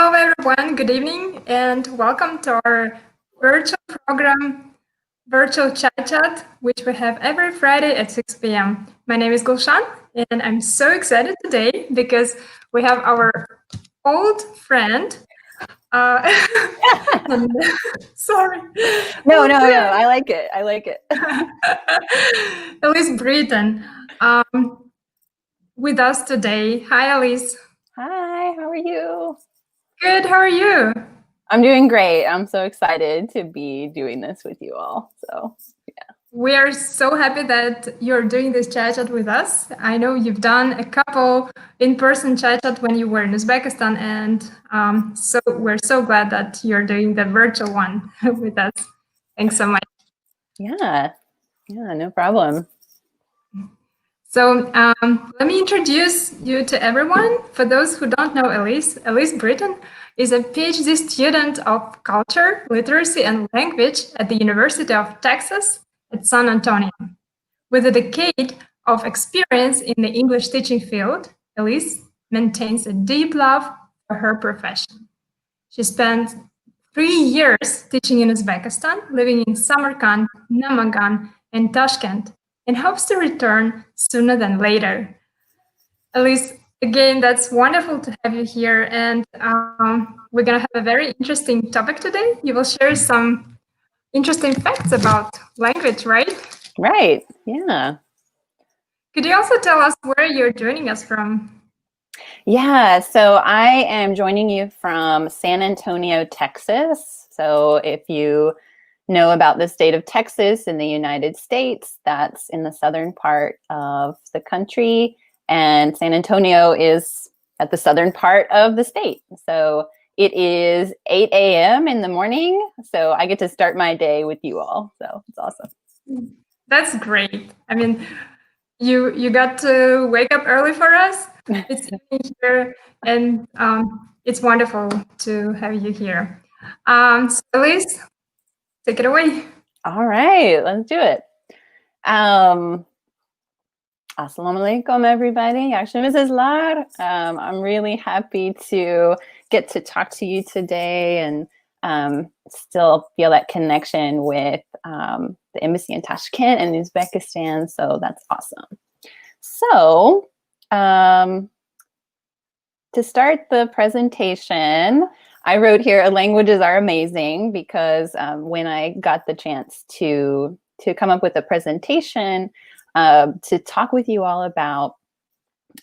Hello, everyone. Good evening, and welcome to our virtual program, Virtual Chat, which we have every Friday at 6 p.m. My name is Gulshan, and I'm so excited today because we have our old friend. and- sorry. No, old friend, I like it. I like it. Elise Brittain, with us today. Hi, Elise. Hi, how are you? Good. How are you? I'm doing great. I'm so excited to be doing this with you all. So, We are so happy that you're doing this chat with us. I know you've done a couple in-person chat when you were in Uzbekistan, and so we're so glad that you're doing the virtual one with us. Thanks so much. yeah, no problem. So let me introduce you to everyone. For those who don't know Elise Brittain is a PhD student of culture, literacy, and language at the University of Texas at San Antonio. With a decade of experience in the English teaching field, Elise maintains a deep love for her profession. She spent 3 years teaching in Uzbekistan, living in Samarkand, Namangan, and Tashkent, and hopes to return sooner than later. Elise, again, that's wonderful to have you here, and we're going to have a very interesting topic today. You will share some interesting facts about language, right? Right. Yeah. Could you also tell us where you're joining us from? Yeah. So I am joining you from San Antonio, Texas. So if you know about the state of Texas in the United States, that's in the southern part of the country. And San Antonio is at the southern part of the state. So it is 8 a.m. in the morning. So I get to start my day with you all. So it's awesome. That's great. I mean, you got to wake up early for us. It's evening here, and it's wonderful to have you here. So Elise, take it away. All right, let's do it. Assalamu alaikum, everybody. Actually, Mrs. Lar, I'm really happy to get to talk to you today and still feel that connection with the embassy in Tashkent and Uzbekistan. So that's awesome. So to start the presentation, I wrote here, languages are amazing, because when I got the chance to come up with a presentation to talk with you all about,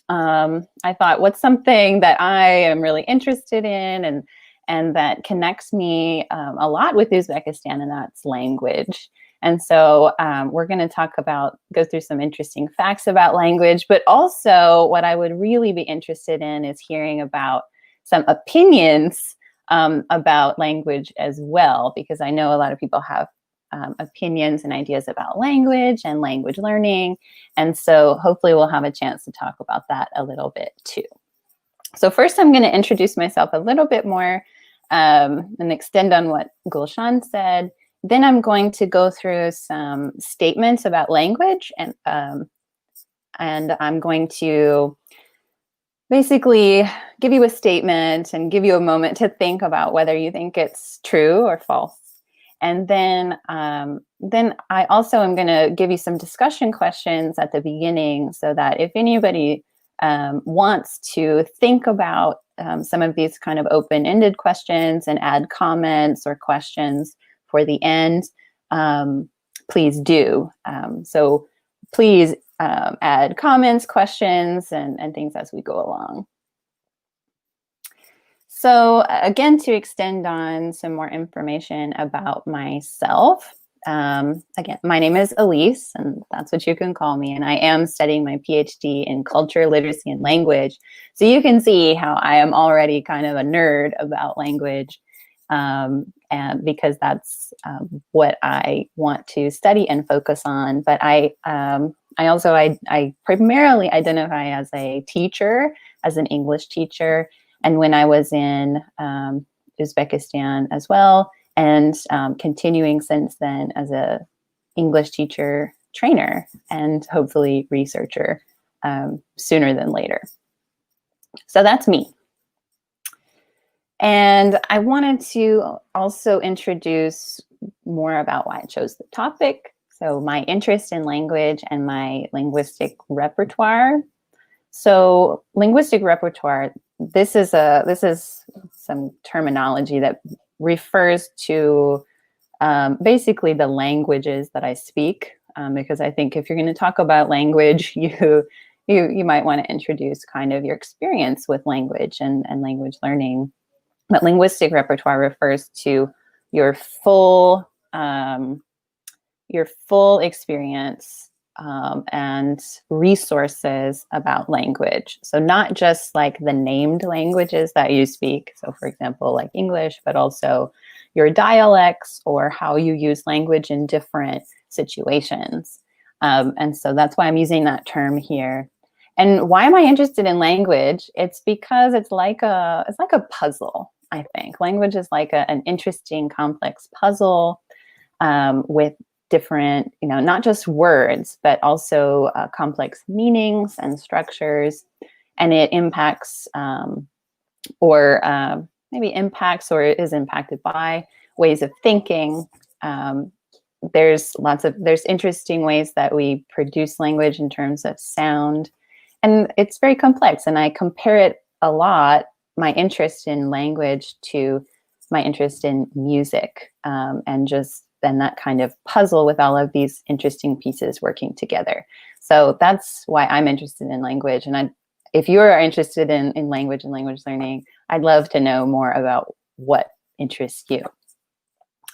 I thought, what's something that I am really interested in and that connects me a lot with Uzbekistan, and that's language. And so we're going to go through some interesting facts about language, but also what I would really be interested in is hearing about some opinions about language as well, because I know a lot of people have opinions and ideas about language and language learning. And so hopefully we'll have a chance to talk about that a little bit too. So first I'm going to introduce myself a little bit more and extend on what Gulshan said. Then I'm going to go through some statements about language, and I'm going to basically give you a statement and give you a moment to think about whether you think it's true or false. And then I also am going to give you some discussion questions at the beginning, so that if anybody wants to think about some of these kind of open-ended questions and add comments or questions for the end, please do. So please add comments, questions, and things as we go along. So again, to extend on some more information about myself, again, my name is Elise, and that's what you can call me, and I am studying my PhD in culture, literacy, and language. So you can see how I am already kind of a nerd about language, and because that's what I want to study and focus on. But I primarily identify as a teacher, as an English teacher. And when I was in Uzbekistan as well, and continuing since then as a English teacher trainer and hopefully researcher sooner than later. So that's me. And I wanted to also introduce more about why I chose the topic. So my interest in language and my linguistic repertoire. So linguistic repertoire, this is some terminology that refers to basically the languages that I speak, because I think if you're going to talk about language, you might want to introduce kind of your experience with language and language learning. But linguistic repertoire refers to your full experience and resources about language. So not just like the named languages that you speak. So for example, like English, but also your dialects or how you use language in different situations. And so that's why I'm using that term here. And why am I interested in language? It's because it's like a puzzle, I think. Language is like an interesting, complex puzzle with different, not just words, but also complex meanings and structures. And it impacts maybe impacts or is impacted by ways of thinking. There's interesting ways that we produce language in terms of sound. And it's very complex. And I compare it a lot, my interest in language, to my interest in music, and that kind of puzzle with all of these interesting pieces working together. So that's why I'm interested in language. And if you are interested in language and language learning, I'd love to know more about what interests you.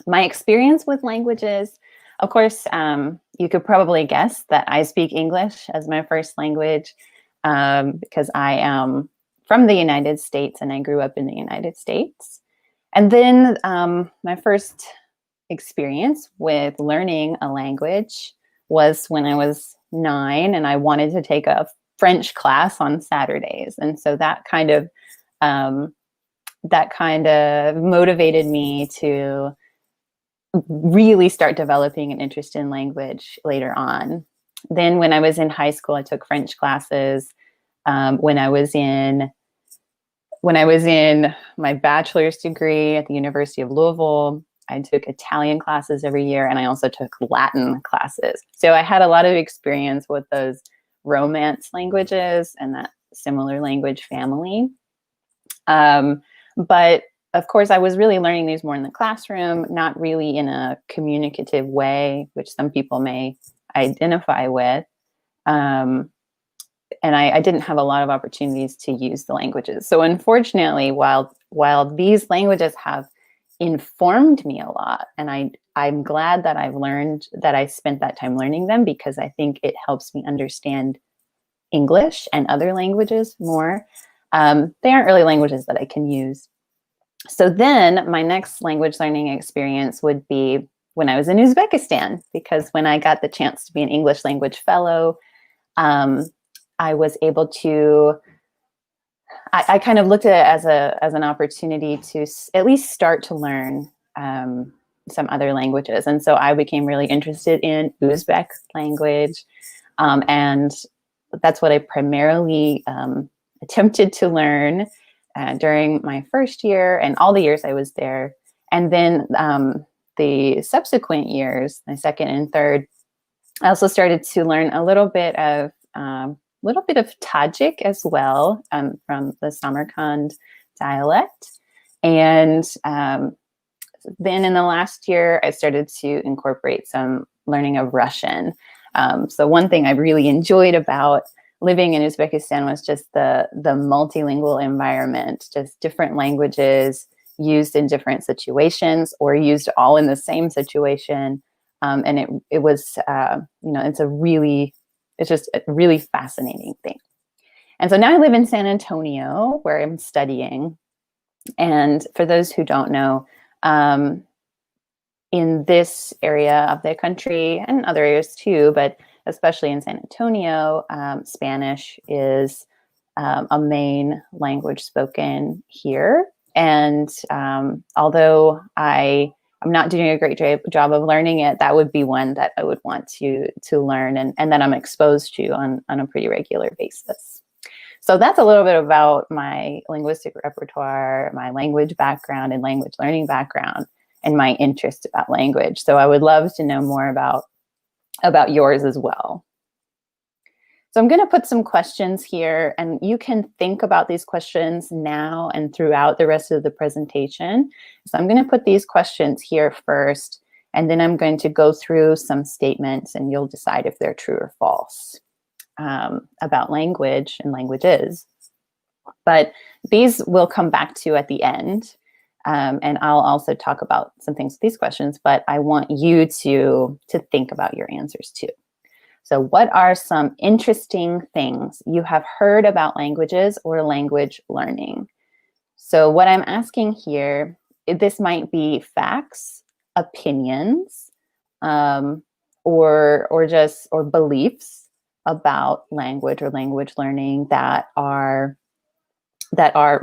My experience with languages, of course, you could probably guess that I speak English as my first language, because I am from the United States and I grew up in the United States. And then my first experience with learning a language was when I was 9 and I wanted to take a French class on Saturdays. And so that kind of motivated me to really start developing an interest in language later on. Then when I was in high school, I took French classes. When I was in my bachelor's degree at the University of Louisville, I took Italian classes every year, and I also took Latin classes. So I had a lot of experience with those Romance languages and that similar language family. But of course, I was really learning these more in the classroom, not really in a communicative way, which some people may identify with. And I didn't have a lot of opportunities to use the languages. So unfortunately, while these languages have informed me a lot, and I'm glad that I spent that time learning them, because I think it helps me understand English and other languages more. They aren't really languages that I can use. So then my next language learning experience would be when I was in Uzbekistan, because when I got the chance to be an English language fellow, I was able to, I kind of looked at it as an opportunity to at least start to learn some other languages. And so I became really interested in Uzbek language. And that's what I primarily attempted to learn during my first year and all the years I was there. And then the subsequent years, my second and third, I also started to learn a little bit of Tajik as well, from the Samarkand dialect. And then in the last year, I started to incorporate some learning of Russian. So one thing I really enjoyed about living in Uzbekistan was just the multilingual environment, just different languages used in different situations or used all in the same situation. And it was, it's just a really fascinating thing. And so now I live in San Antonio, where I'm studying. And for those who don't know, in this area of the country and other areas too, but especially in San Antonio, Spanish is a main language spoken here. And although I'm not doing a great job of learning it, that would be one that I would want to learn and that I'm exposed to on a pretty regular basis. So that's a little bit about my linguistic repertoire, my language background and language learning background, and my interest about language. So I would love to know more about yours as well. So I'm going to put some questions here, and you can think about these questions now and throughout the rest of the presentation. So I'm going to put these questions here first, and then I'm going to go through some statements, and you'll decide if they're true or false about language and languages. But these will come back to at the end, and I'll also talk about some things with these questions, but I want you to think about your answers too. So what are some interesting things you have heard about languages or language learning? So what I'm asking here, this might be facts, opinions, or beliefs about language or language learning that are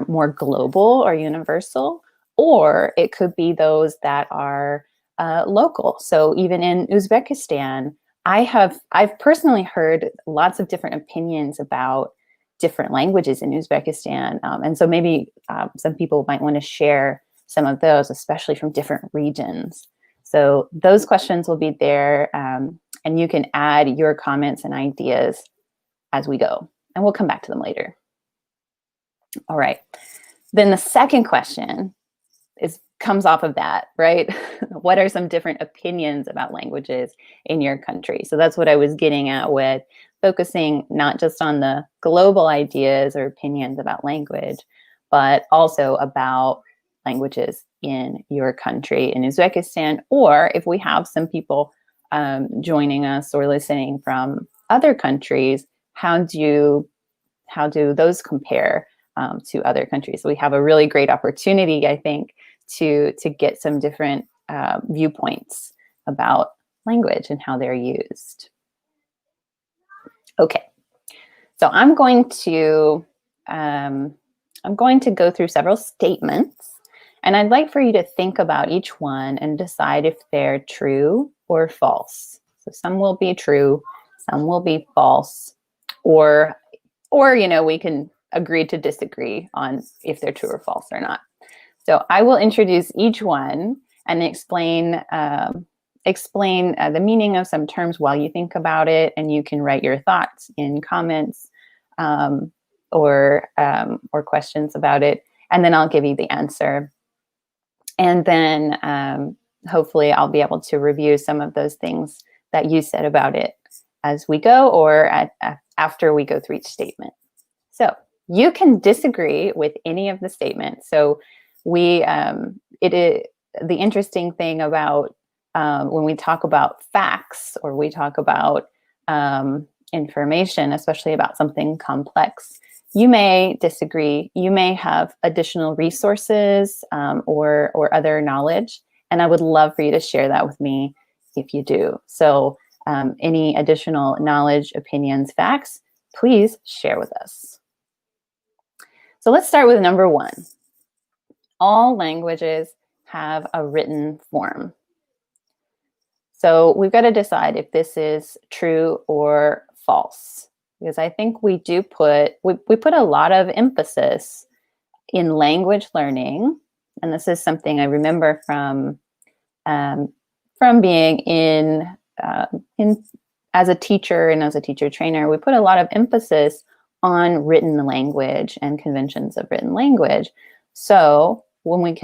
more global or universal, or it could be those that are local. So even in Uzbekistan, I've personally heard lots of different opinions about different languages in Uzbekistan. And so maybe some people might want to share some of those, especially from different regions. So those questions will be there, and you can add your comments and ideas as we go, and we'll come back to them later. All right. Then the second question comes off of that, right? What are some different opinions about languages in your country? So that's what I was getting at with focusing not just on the global ideas or opinions about language, but also about languages in your country, in Uzbekistan, or if we have some people joining us or listening from other countries, how do those compare to other countries? So we have a really great opportunity, I think, to get some different viewpoints about language and how they're used. Okay, so I'm going to go through several statements, and I'd like for you to think about each one and decide if they're true or false. So some will be true, some will be false, or we can agree to disagree on if they're true or false or not. So I will introduce each one and explain the meaning of some terms while you think about it, and you can write your thoughts in comments or questions about it, and then I'll give you the answer. And then hopefully I'll be able to review some of those things that you said about it as we go, or after we go through each statement. So you can disagree with any of the statements. So the interesting thing about when we talk about facts or we talk about information, especially about something complex, you may disagree. You may have additional resources or other knowledge, and I would love for you to share that with me if you do. So any additional knowledge, opinions, facts, please share with us. So let's start with number one. All languages have a written form. So we've got to decide if this is true or false, because I think we put a lot of emphasis in language learning, and this is something I remember from being in as a teacher and as a teacher trainer. We put a lot of emphasis on written language and conventions of written language. So we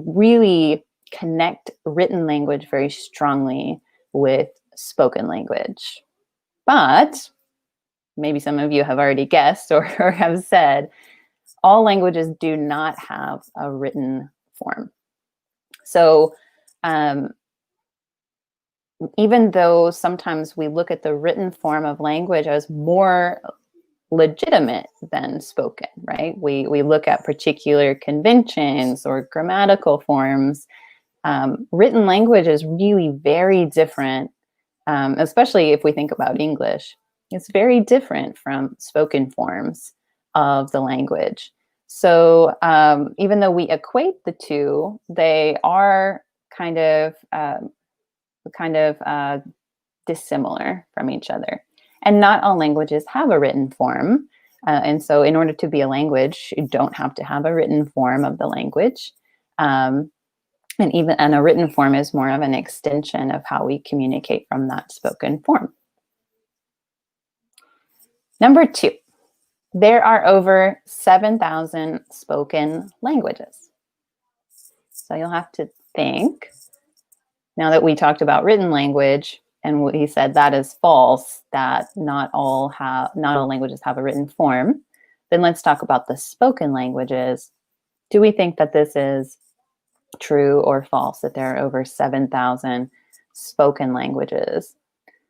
really connect written language very strongly with spoken language. But maybe some of you have already guessed or have said, all languages do not have a written form. So even though sometimes we look at the written form of language as more legitimate than spoken, right? We look at particular conventions or grammatical forms. Written language is really very different, especially if we think about English. It's very different from spoken forms of the language. So even though we equate the two, they are kind of dissimilar from each other. And not all languages have a written form. And so in order to be a language, you don't have to have a written form of the language. And a written form is more of an extension of how we communicate from that spoken form. Number 2, there are over 7,000 spoken languages. So you'll have to think, now that we talked about written language, and we said that is false, that not all languages have a written form, then let's talk about the spoken languages. Do we think that this is true or false, that there are over 7,000 spoken languages?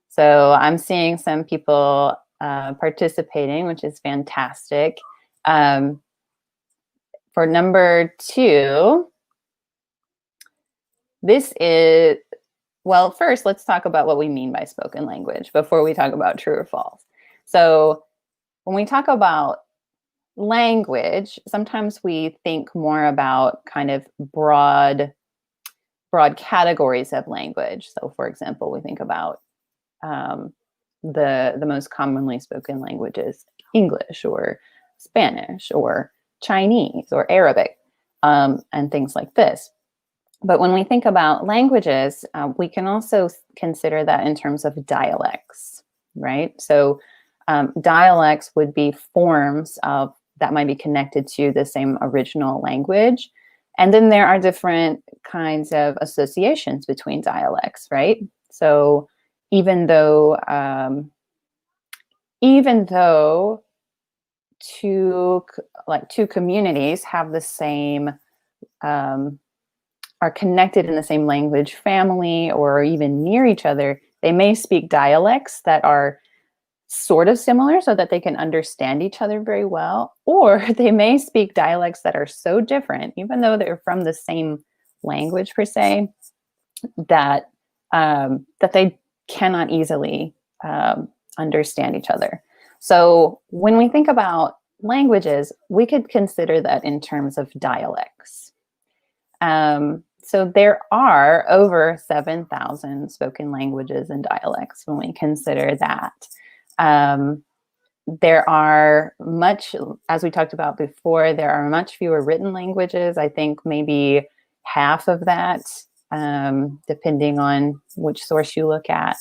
So I'm seeing some people participating, which is fantastic. For number 2, this is, well, first, let's talk about what we mean by spoken language before we talk about true or false. So when we talk about language, sometimes we think more about kind of broad categories of language. So for example, we think about the most commonly spoken languages, English or Spanish or Chinese or Arabic, and things like this. But when we think about languages, we can also consider that in terms of dialects, right? So dialects would be forms of that might be connected to the same original language. And then there are different kinds of associations between dialects, right? So even though two communities have the same are connected in the same language family or even near each other, they may speak dialects that are sort of similar so that they can understand each other very well, or they may speak dialects that are so different, even though they're from the same language per se, that that they cannot easily understand each other. So when we think about languages, we could consider that in terms of dialects. So there are over 7,000 spoken languages and dialects when we consider that. There are much, as we talked about before, there are much fewer written languages. I think maybe half of that, depending on which source you look at.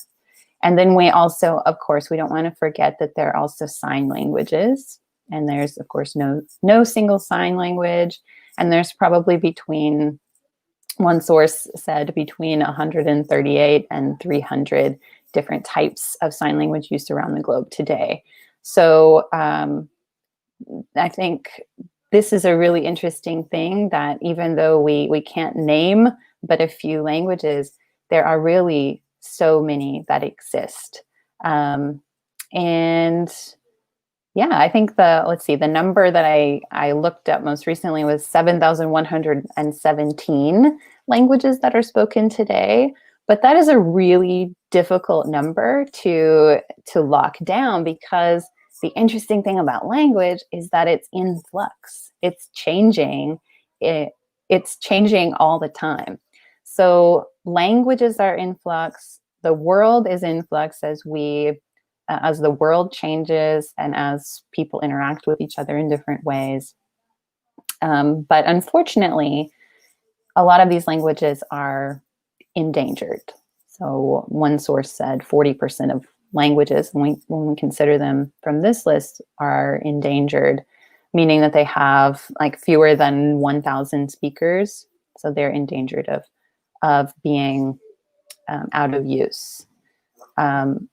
And then we also, of course, we don't want to forget that there are also sign languages. And there's, of course, no single sign language. And there's probably one source said between 138 and 300 different types of sign language used around the globe today. So I think this is a really interesting thing, that even though we can't name but a few languages, there are really so many that exist. And yeah, I think the number that I looked up most recently was 7,117 languages that are spoken today. But that is a really difficult number to lock down, because the interesting thing about language is that it's in flux. It's changing. It's changing all the time. So languages are in flux. The world is in flux as the world changes and as people interact with each other in different ways. But unfortunately, a lot of these languages are endangered. So one source said 40% of languages, when we consider them from this list, are endangered, meaning that they have like fewer than 1,000 speakers. So they're endangered of being out of use. And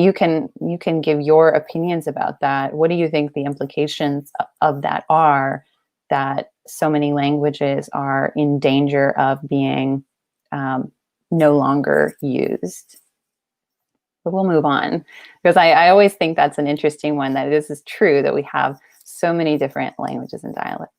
you can give your opinions about that. What do you think the implications of that are, that so many languages are in danger of being no longer used? But we'll move on, because I always think that's an interesting one, that this is true, that we have so many different languages and dialects.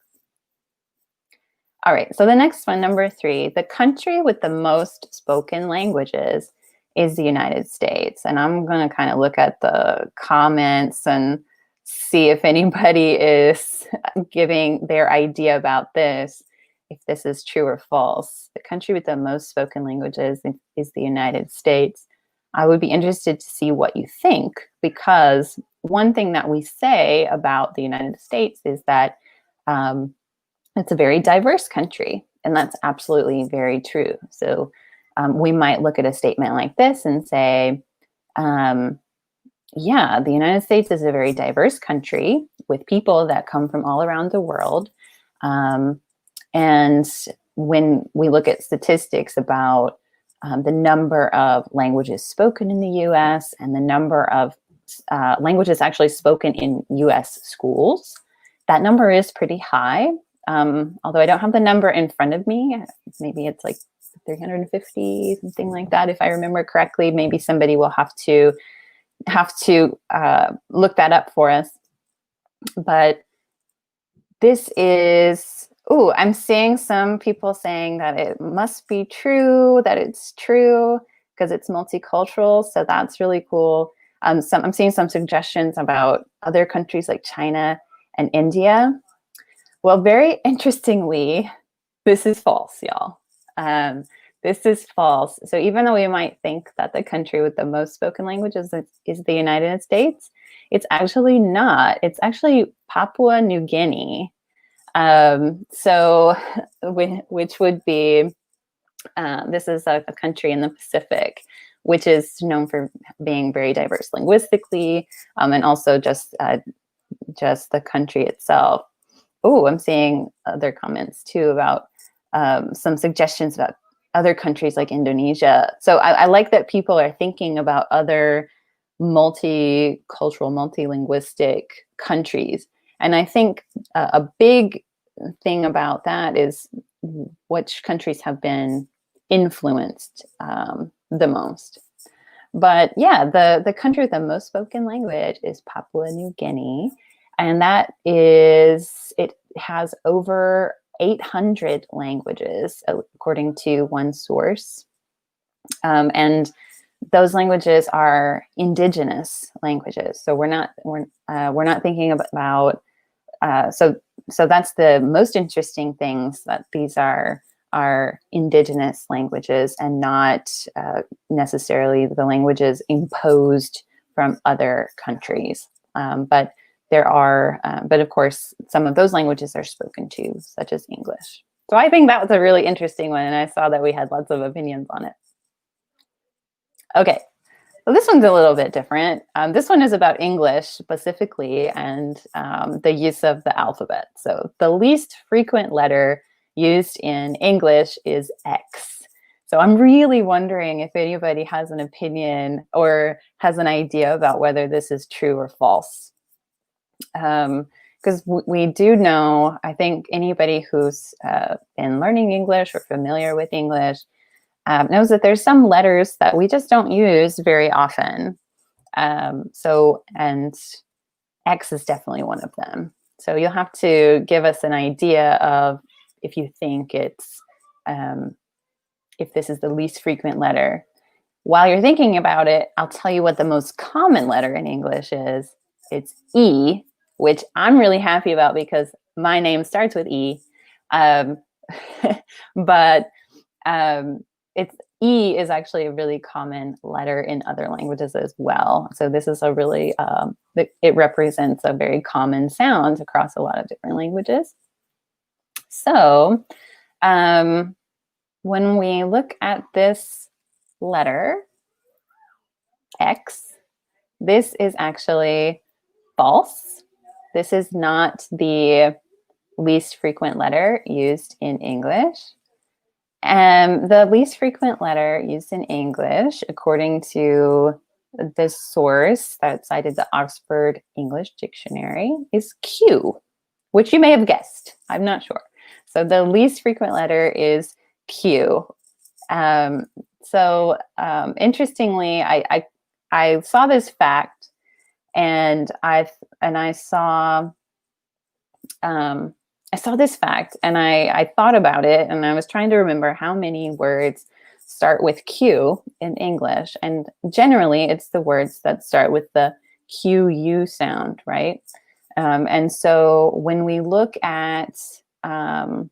All right, so the next one, number 3, the country with the most spoken languages is the United States. And I'm going to kind of look at the comments and see if anybody is giving their idea about this, if this is true or false. The country with the most spoken languages is the United States. I would be interested to see what you think, because one thing that we say about the United States is that it's a very diverse country, and that's absolutely very true. So we might look at a statement like this and say, yeah, the United States is a very diverse country with people that come from all around the world. And when we look at statistics about the number of languages spoken in the US and the number of languages actually spoken in US schools, that number is pretty high. Although I don't have the number in front of me, maybe it's like 350, something like that, if I remember correctly. Maybe somebody will have to look that up for us. But this is, I'm seeing some people saying that it must be true, that it's true because it's multicultural. So that's really cool. I'm seeing some suggestions about other countries like China and India. Well, very interestingly, this is false, y'all. This is false. So even though we might think that the country with the most spoken languages is the United States, it's actually not. It's actually Papua New Guinea. Which would be, this is a country in the Pacific, which is known for being very diverse linguistically, and also just the country itself. Oh, I'm seeing other comments too about some suggestions about other countries like Indonesia. So I like that people are thinking about other multicultural, multilinguistic countries. And I think a big thing about that is which countries have been influenced the most. But yeah, the country with the most spoken language is Papua New Guinea. And it has over 800 languages, according to one source. And those languages are indigenous languages. So we're not thinking about so that's the most interesting things, that these are indigenous languages and not necessarily the languages imposed from other countries. But of course, some of those languages are spoken too, such as English. So I think that was a really interesting one, and I saw that we had lots of opinions on it. Okay, so this one's a little bit different. This one is about English specifically and the use of the alphabet. So the least frequent letter used in English is X. So I'm really wondering if anybody has an opinion or has an idea about whether this is true or false. Because we do know, I think anybody who's been learning English or familiar with English knows that there's some letters that we just don't use very often. And X is definitely one of them. So you'll have to give us an idea of if you think it's, if this is the least frequent letter. While you're thinking about it, I'll tell you what the most common letter in English is. It's E, which I'm really happy about because my name starts with E. But it's E is actually a really common letter in other languages as well. So this is a really, it represents a very common sound across a lot of different languages. So when we look at this letter, X, this is actually false. This is not the least frequent letter used in English. The least frequent letter used in English, according to this source that cited the Oxford English Dictionary, is Q, which you may have guessed. I'm not sure. So the least frequent letter is Q. Interestingly, I saw this fact, and I saw this fact, and I thought about it, and I was trying to remember how many words start with Q in English. And generally, it's the words that start with the QU sound, right? And so when we look at when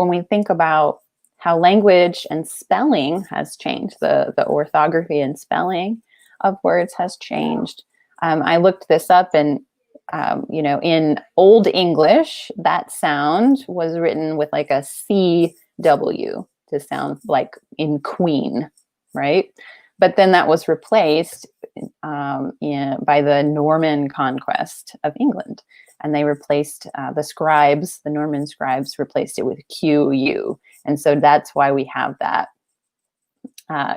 we think about how language and spelling has changed. The orthography and spelling of words has changed. I looked this up, and you know, in Old English, that sound was written with like a CW to sound like in queen, right? But then that was replaced by the Norman conquest of England. And they replaced the Norman scribes replaced it with QU. And so that's why we have that.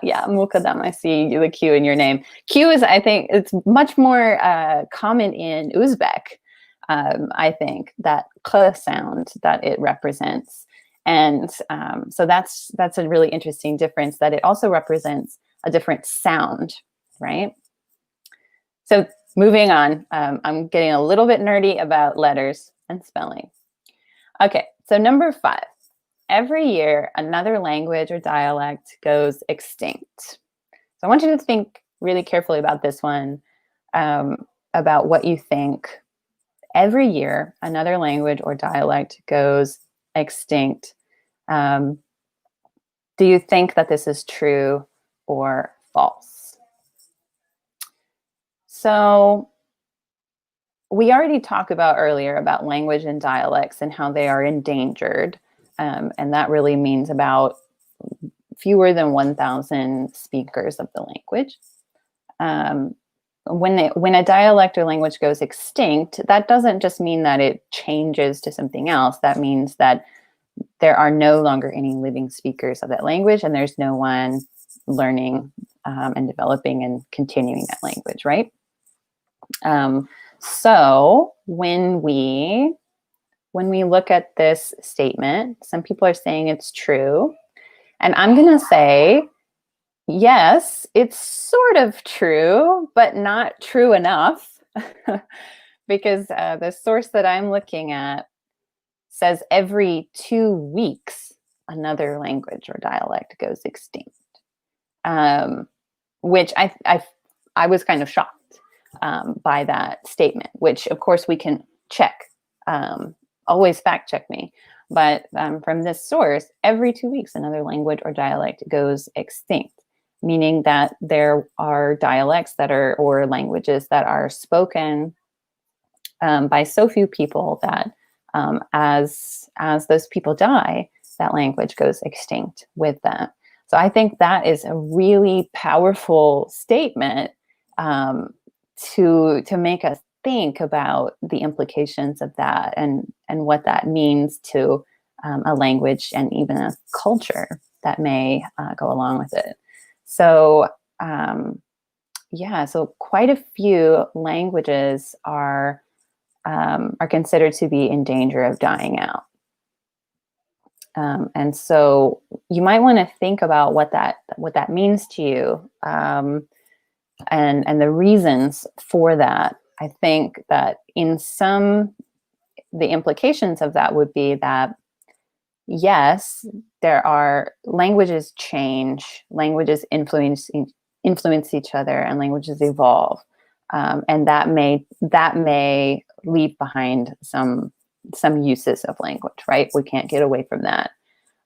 Yeah, Mukadam, I see the Q in your name. Q is, I think, it's much more common in Uzbek, I think, that K sound that it represents. And so that's a really interesting difference, that it also represents a different sound, right? So moving on, I'm getting a little bit nerdy about letters and spelling. Okay, so number 5. Every year, another language or dialect goes extinct. So I want you to think really carefully about this one, about what you think. Every year, another language or dialect goes extinct. Do you think that this is true or false? So we already talked about earlier about language and dialects and how they are endangered. And that really means about fewer than 1,000 speakers of the language. When a dialect or language goes extinct, that doesn't just mean that it changes to something else. That means that there are no longer any living speakers of that language, and there's no one learning and developing and continuing that language, right? So when we look at this statement, some people are saying it's true. And I'm going to say, yes, it's sort of true, but not true enough. Because the source that I'm looking at says every 2 weeks, another language or dialect goes extinct. Which I was kind of shocked by that statement, which of course we can check. Always fact check me. But from this source, every 2 weeks, another language or dialect goes extinct, meaning that there are dialects or languages that are spoken by so few people that as those people die, that language goes extinct with them. So I think that is a really powerful statement to make us think about the implications of that and what that means to a language and even a culture that may go along with it. So so quite a few languages are considered to be in danger of dying out. And so you might want to think about what that means to you, and the reasons for that. I think that the implications of that would be that, yes, there are languages change, languages influence each other, and languages evolve, and that may leave behind some uses of language, right? We can't get away from that.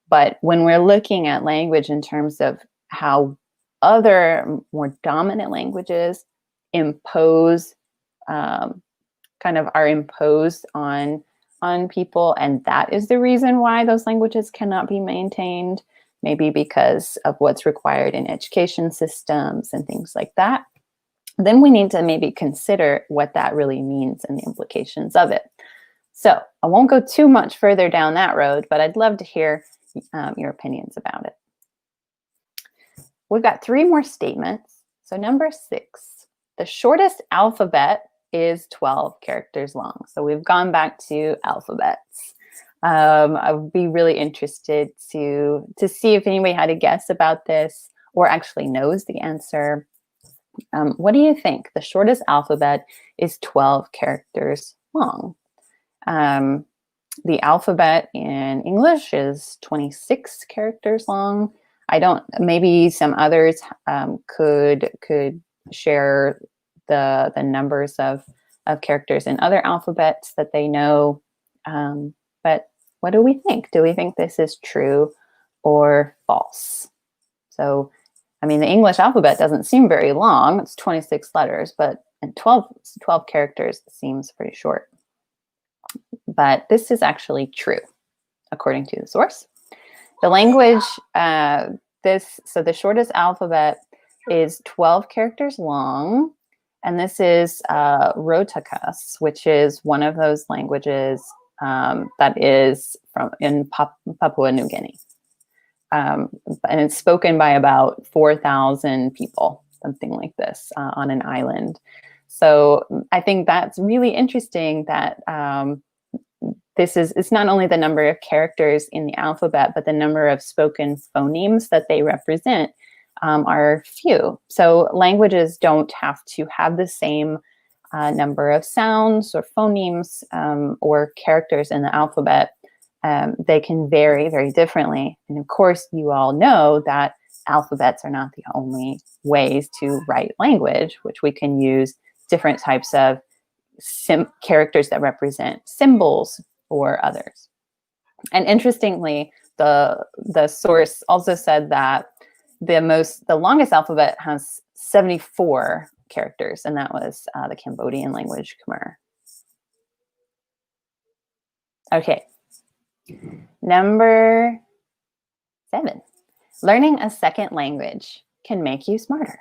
But when we're looking at language in terms of how other more dominant languages impose, are imposed on people, and that is the reason why those languages cannot be maintained, maybe because of what's required in education systems and things like that, then we need to maybe consider what that really means and the implications of it. So I won't go too much further down that road, but I'd love to hear your opinions about it. We've got 3 more statements. So number 6, the shortest alphabet is 12 characters long. So we've gone back to alphabets. I would be really interested to see if anybody had a guess about this or actually knows the answer. What do you think? The shortest alphabet is 12 characters long. The alphabet in English is 26 characters long. Maybe some others could share the numbers of characters in other alphabets that they know. But what do we think? Do we think this is true or false? So, I mean, the English alphabet doesn't seem very long. It's 26 letters, but 12 characters seems pretty short. But this is actually true, according to the source. The language, so the shortest alphabet is 12 characters long, and this is Rotakas, which is one of those languages that is in Papua New Guinea. And it's spoken by about 4,000 people, something like this, on an island. So I think that's really interesting that it's not only the number of characters in the alphabet, but the number of spoken phonemes that they represent are few. So languages don't have to have the same number of sounds or phonemes or characters in the alphabet. They can vary very differently. And of course, you all know that alphabets are not the only ways to write language, which we can use different types of characters that represent symbols or others. And interestingly, the source also said that the longest alphabet has 74 characters, and that was the Cambodian language Khmer. Okay, number 7. Learning a second language can make you smarter.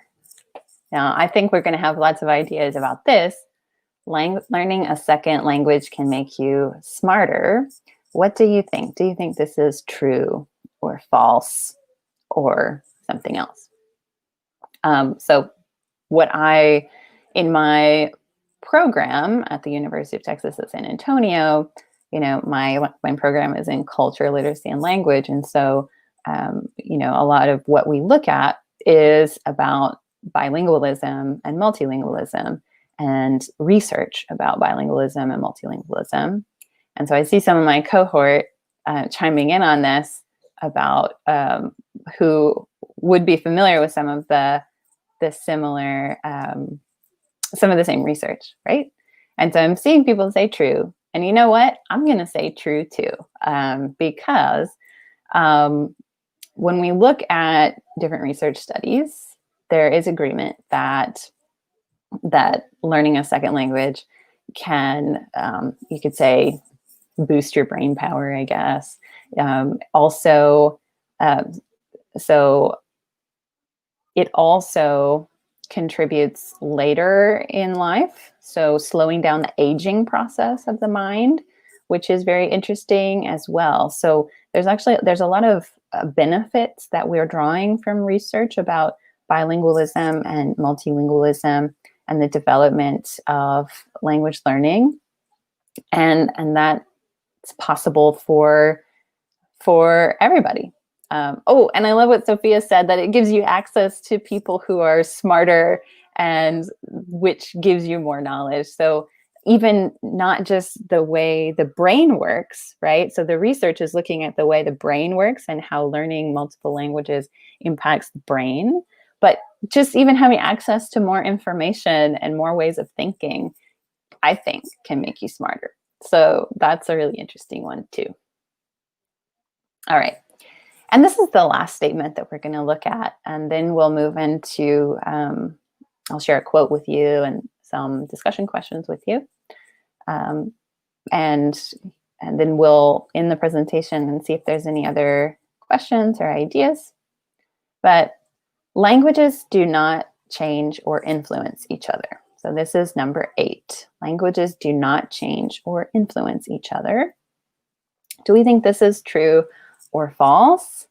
Now, I think we're going to have lots of ideas about this. Learning a second language can make you smarter. What do you think? Do you think this is true or false or something else? So in my program at the University of Texas at San Antonio, my program is in culture, literacy, and language. And so, a lot of what we look at is about bilingualism and multilingualism and research about bilingualism and multilingualism. And so I see some of my cohort chiming in on this about who would be familiar with some of the similar, some of the same research, right? And so I'm seeing people say true. And you know what? I'm going to say true too, because when we look at different research studies, there is agreement that learning a second language can, you could say, boost your brain power, I guess. So it also contributes later in life. So slowing down the aging process of the mind, which is very interesting as well. So there's a lot of benefits that we're drawing from research about bilingualism and multilingualism and the development of language learning, and that's possible for everybody. And I love what Sophia said, that it gives you access to people who are smarter, and which gives you more knowledge. So even not just the way the brain works, right? So the research is looking at the way the brain works and how learning multiple languages impacts the brain, but just even having access to more information and more ways of thinking, I think, can make you smarter. So that's a really interesting one too. All right. And this is the last statement that we're going to look at. And then we'll move into, I'll share a quote with you and some discussion questions with you. And then we'll end the presentation and see if there's any other questions or ideas. But languages do not change or influence each other. So this is number 8. Languages do not change or influence each other. Do we think this is true or false?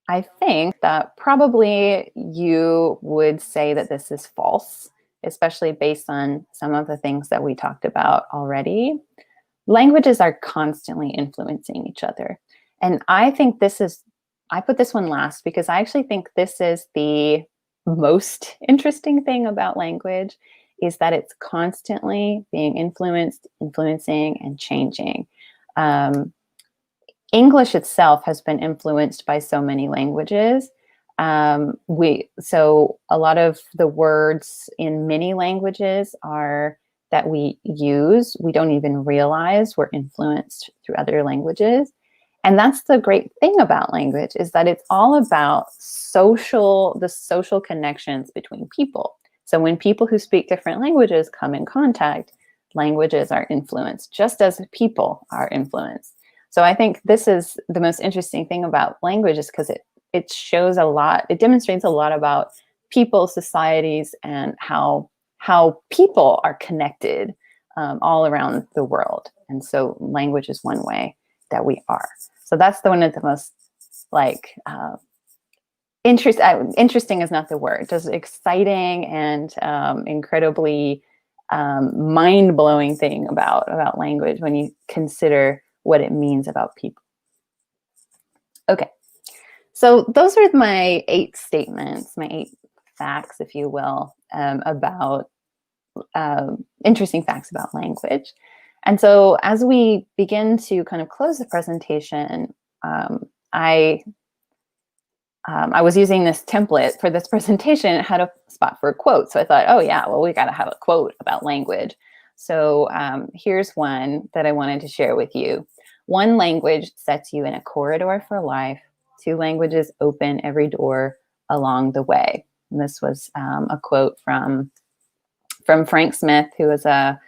I think that probably you would say that this is false, especially based on some of the things that we talked about already. Languages are constantly influencing each other. And I think I put this one last because I actually think this is the most interesting thing about language, is that it's constantly being influencing, and changing. English itself has been influenced by so many languages. So a lot of the words in many languages that we use, we don't even realize we're influenced through other languages. And that's the great thing about language, is that it's all about the social connections between people. So when people who speak different languages come in contact, languages are influenced, just as people are influenced. So I think this is the most interesting thing about language, is because it shows a lot, it demonstrates a lot about people, societies, and how people are connected all around the world. And so language is one way that we are. So that's one of the most interesting is not the word, just exciting and incredibly mind-blowing thing about language when you consider what it means about people. Okay, so those are my 8 statements, my 8 facts, if you will, about interesting facts about language. And so as we begin to kind of close the presentation, I was using this template for this presentation. It had a spot for a quote. So I thought, oh yeah, well, we got to have a quote about language. So here's one that I wanted to share with you. One language sets you in a corridor for life. 2 languages open every door along the way. And this was a quote from Frank Smith, who is a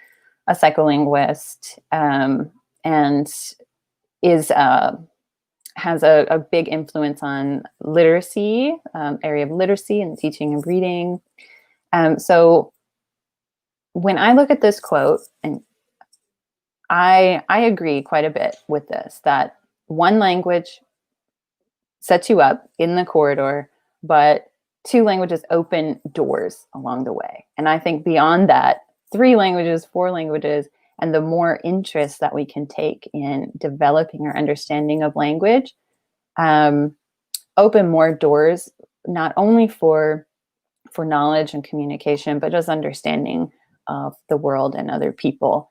psycholinguist, and is has a big influence on literacy, area of literacy and teaching and reading. So when I look at this quote, and I agree quite a bit with this, that one language sets you up in the corridor, but 2 languages open doors along the way. And I think beyond that, 3 languages, 4 languages, and the more interest that we can take in developing our understanding of language, open more doors, not only for knowledge and communication, but just understanding of the world and other people.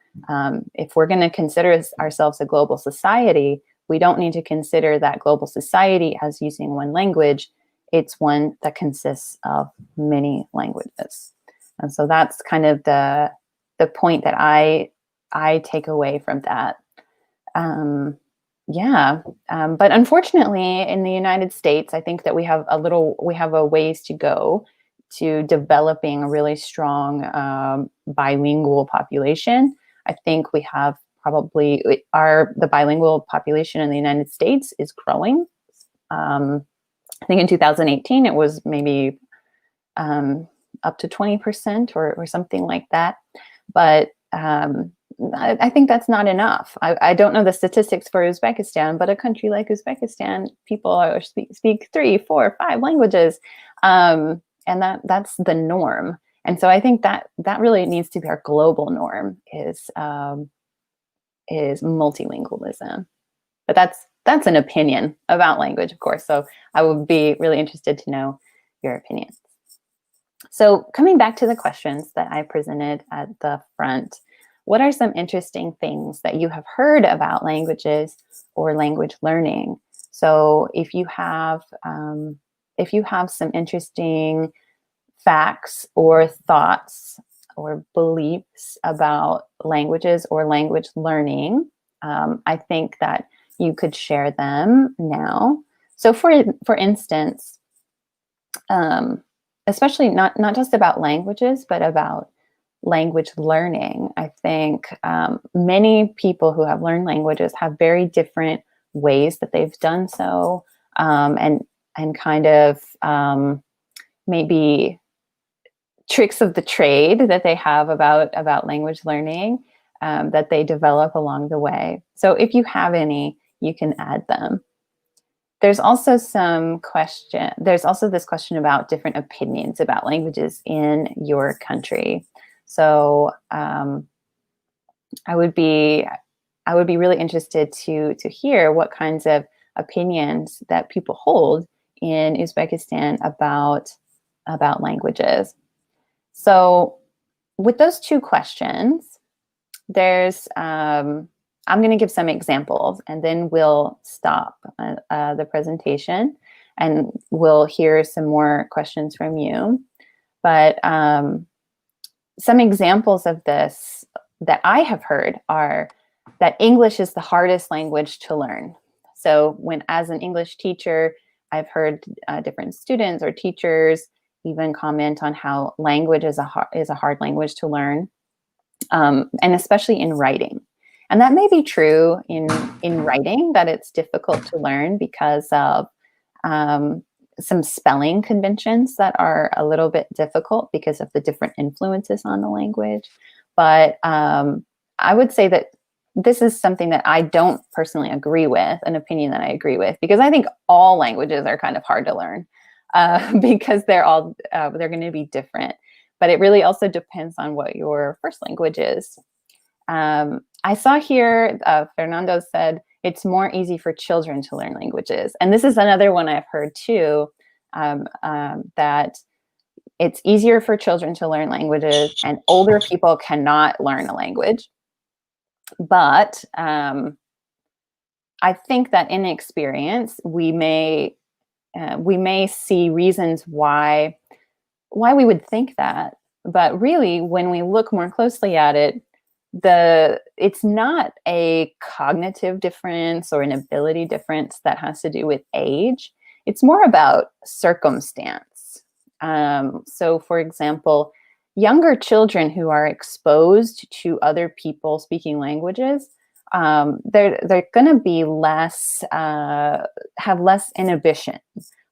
If we're going to consider ourselves a global society, we don't need to consider that global society as using one language. It's one that consists of many languages. And so that's kind of the point that I take away from that. But unfortunately, in the United States, I think that we have a ways to go to developing a really strong bilingual population. I think we have the bilingual population in the United States is growing. I think in 2018, it was maybe up to 20% or something like that. But I think that's not enough. I don't know the statistics for Uzbekistan, but a country like Uzbekistan, people speak 3, 4, 5 languages, and that's the norm. And so I think that really needs to be our global norm, is multilingualism. But that's an opinion about language, of course. So I would be really interested to know your opinions. So coming back to the questions that I presented at the front, what are some interesting things that you have heard about languages or language learning? So if you have some interesting facts or thoughts or beliefs about languages or language learning, I think that you could share them now. So for instance, especially not just about languages, but about language learning, I think many people who have learned languages have very different ways that they've done so, and kind of maybe tricks of the trade that they have about language learning that they develop along the way. So if you have any, you can add them. There's also this question about different opinions about languages in your country. So I would be really interested to hear what kinds of opinions that people hold in Uzbekistan about languages. So with those 2 questions, there's I'm going to give some examples, and then we'll stop the presentation and we'll hear some more questions from you. But some examples of this that I have heard are that English is the hardest language to learn. So when, as an English teacher, I've heard different students or teachers even comment on how language is a hard language to learn, and especially in writing. And that may be true in writing, that it's difficult to learn because of some spelling conventions that are a little bit difficult because of the different influences on the language. But I would say that this is something that I don't personally agree with, an opinion that I agree with, because I think all languages are kind of hard to learn because they're going to be different. But it really also depends on what your first language is. I saw here, Fernando said, it's more easy for children to learn languages. And this is another one I've heard too, that it's easier for children to learn languages and older people cannot learn a language. But I think that in experience, we may see reasons why we would think that. But really, when we look more closely at it, it's not a cognitive difference or an ability difference that has to do with age. It's more about circumstance. So, for example, younger children who are exposed to other people speaking languages, they're going to be have less inhibition,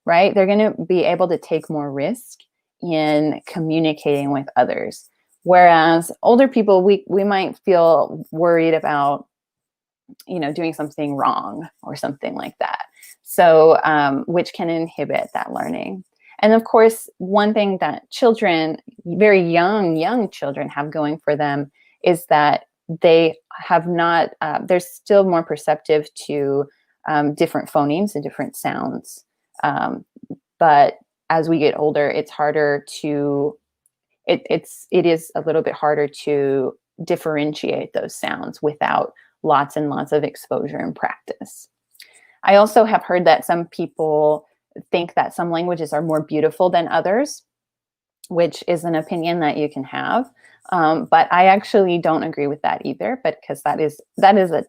right? They're going to be able to take more risk in communicating with others. Whereas older people, we might feel worried about, doing something wrong or something like that. So, which can inhibit that learning. And of course, one thing that children, very young children, have going for them is that they have not, they're still more perceptive to different phonemes and different sounds. But as we get older, it's harder to, it is a little bit harder to differentiate those sounds without lots and lots of exposure and practice. I also have heard that some people think that some languages are more beautiful than others, which is an opinion that you can have. But I actually don't agree with that either, because that is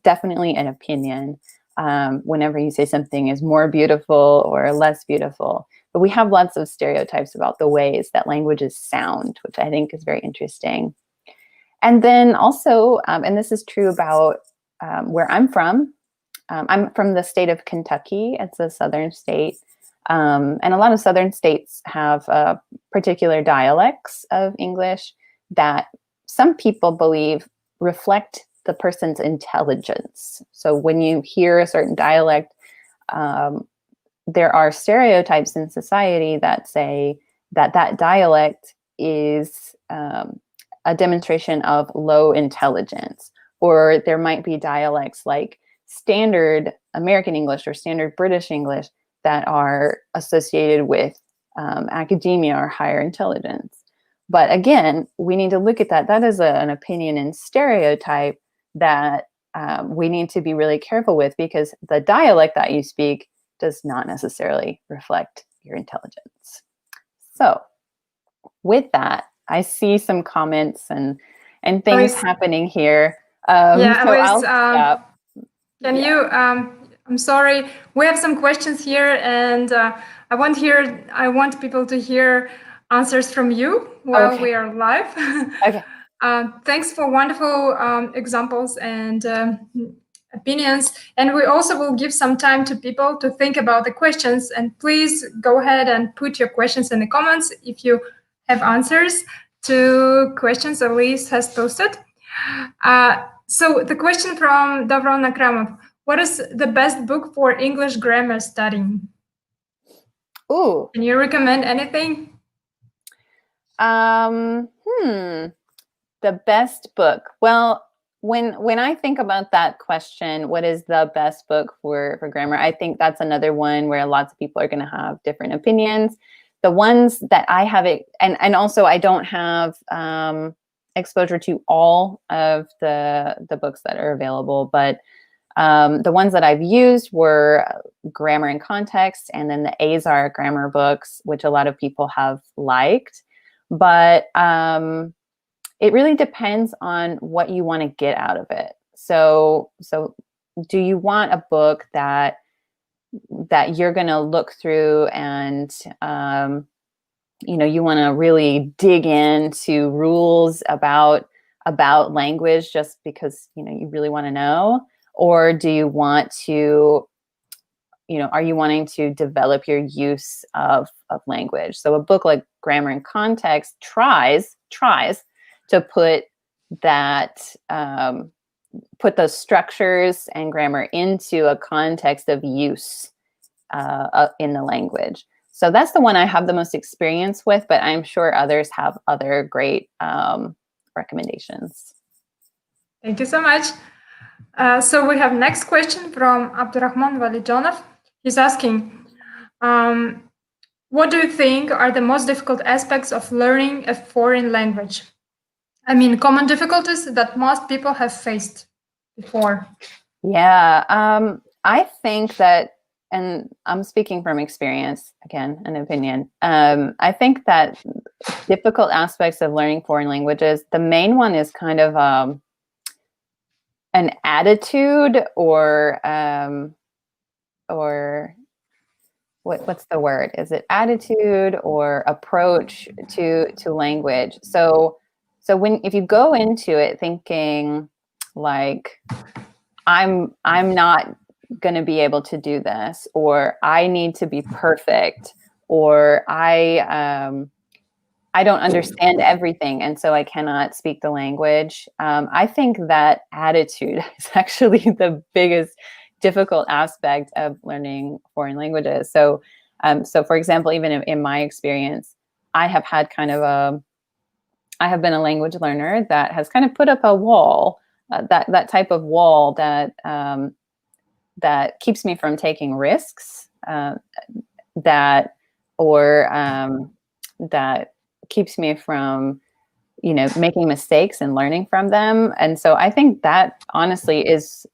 definitely an opinion. Whenever you say something is more beautiful or less beautiful. But we have lots of stereotypes about the ways that languages sound, which I think is very interesting. And then also, and this is true about where I'm from. I'm from the state of Kentucky. It's a southern state. And a lot of southern states have particular dialects of English that some people believe reflect the person's intelligence. So when you hear a certain dialect, there are stereotypes in society that say that dialect is a demonstration of low intelligence. Or there might be dialects like standard American English or standard British English that are associated with academia or higher intelligence. But again, we need to look at that. That is an opinion and stereotype that we need to be really careful with, because the dialect that you speak does not necessarily reflect your intelligence. So with that, I see some comments and things happening here. Yeah, so Elise, I'll stop. you, I'm sorry, we have some questions here, and I want people to hear answers from you while we are live. Okay. Thanks for wonderful examples and opinions. And we also will give some time to people to think about the questions. And please go ahead and put your questions in the comments if you have answers to questions Elise has posted. So the question from Davron Akramov: what is the best book for English grammar studying? Ooh. Can you recommend anything? The best book. Well, when I think about that question, what is the best book for grammar? I think that's another one where lots of people are going to have different opinions. The ones that I have, and also I don't have exposure to all of the books that are available, but the ones that I've used were Grammar in Context, and then the Azar grammar books, which a lot of people have liked. But it really depends on what you want to get out of it. So do you want a book that that you're going to look through and you want to really dig into rules about language just because you really want to know, or do you want to are you wanting to develop your use of language? So a book like Grammar and Context tries to put that put those structures and grammar into a context of use in the language. So that's the one I have the most experience with, but I'm sure others have other great recommendations. Thank you so much. So we have next question from Abdurrahman Valijonov. He's asking, what do you think are the most difficult aspects of learning a foreign language? I mean, common difficulties that most people have faced before. Yeah, I think that, and I'm speaking from experience, again, an opinion. I think that difficult aspects of learning foreign languages, the main one is kind of an attitude or what's the word? Is it attitude or approach to language? So if you go into it thinking like, I'm not going to be able to do this, or I need to be perfect, or I don't understand everything, and so I cannot speak the language. I think that attitude is actually the biggest difficult aspect of learning foreign languages. So for example, even in my experience, I have been a language learner that has kind of put up a wall, that type of wall that keeps me from taking risks, that keeps me from making mistakes and learning from them. And so I think that honestly is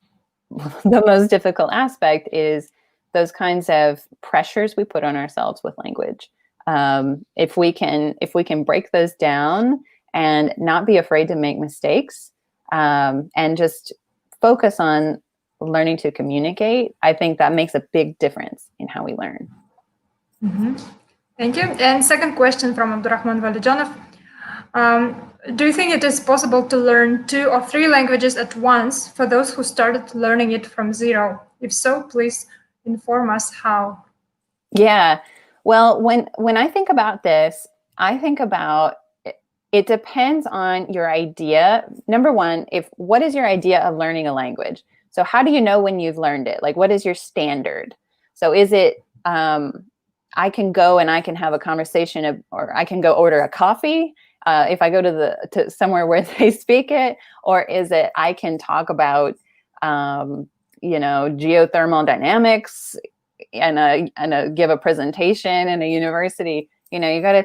the most difficult aspect, is those kinds of pressures we put on ourselves with language. If we can break those down and not be afraid to make mistakes, and just focus on learning to communicate, I think that makes a big difference in how we learn. Mm-hmm. Thank you. And second question from Abdurrahman Valijonov. Do you think it is possible to learn 2 or 3 languages at once for those who started learning it from zero? If so, please inform us how. Yeah. Well, when I think about this, I think about it depends on your idea. Number one, what is your idea of learning a language? So how do you know when you've learned it? Like, what is your standard? So is it, I can go and I can have a conversation, or I can go order a coffee if I go to somewhere where they speak it, or is it I can talk about geothermal dynamics and give a presentation in a university? You got to